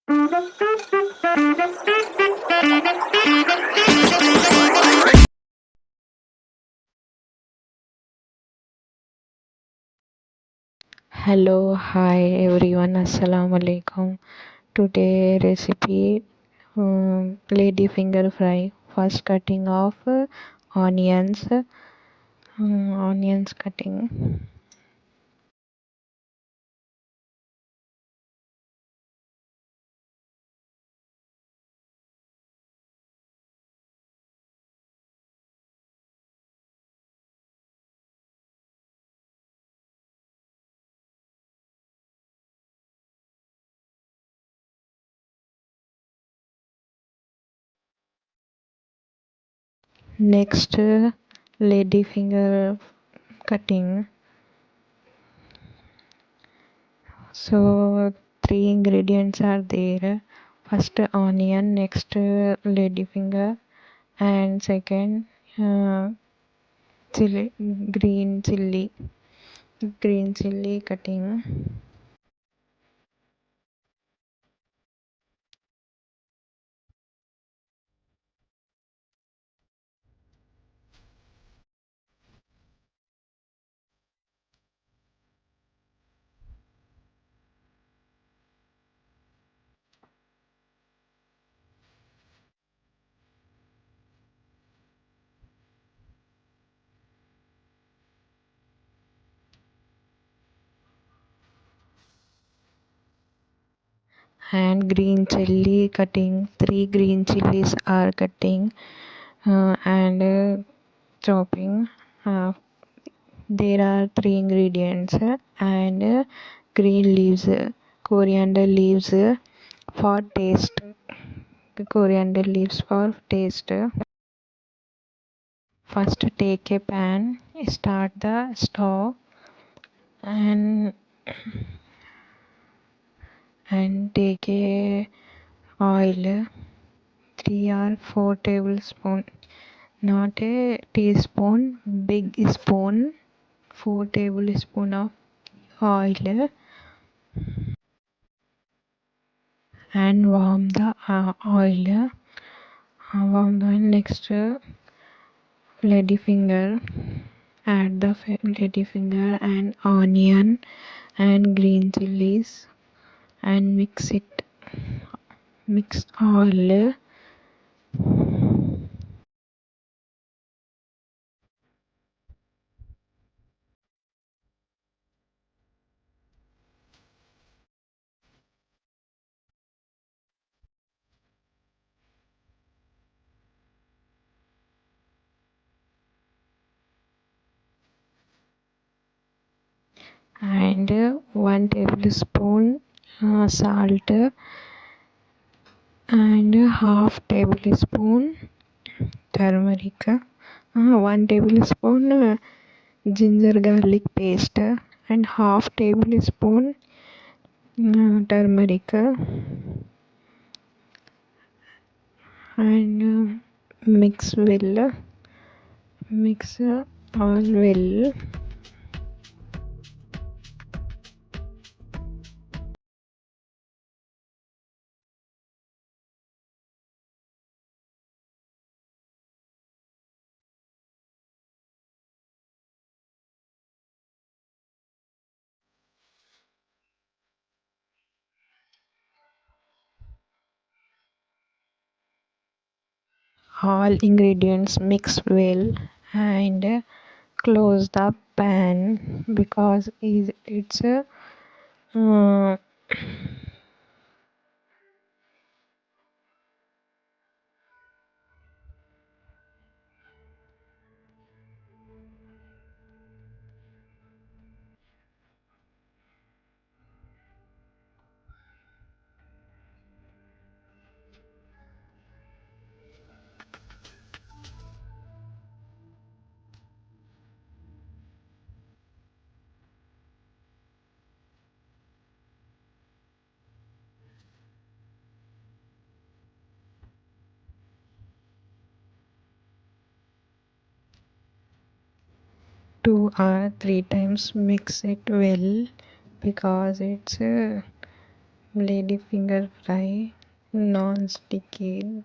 Hello, hi everyone, Assalamu alaikum. Today recipe lady finger fry. First cutting of onions, onions cutting. Next, lady finger cutting. So three ingredients are there. First onion, next lady finger, and second uh, chili, green chili, green chili cutting. And green chili cutting, three green chilies are cutting and chopping. There are three ingredients and green leaves, coriander leaves for taste, coriander leaves for taste. First take a pan, start the stove, and take a oil, 3 or 4 tablespoon, not a teaspoon, big spoon, 4 tablespoon of oil, and warm the oil. Warm the oil. Next, lady finger, add the lady finger and onion and green chilies and mix it, mix all. And 1 tablespoon salt and half tablespoon turmeric, 1 tablespoon ginger garlic paste and half tablespoon turmeric, and mix well, mix all well. All ingredients mix well and close the pan because it's a uh, two or three times mix it well because it's ladyfinger fry, non-sticky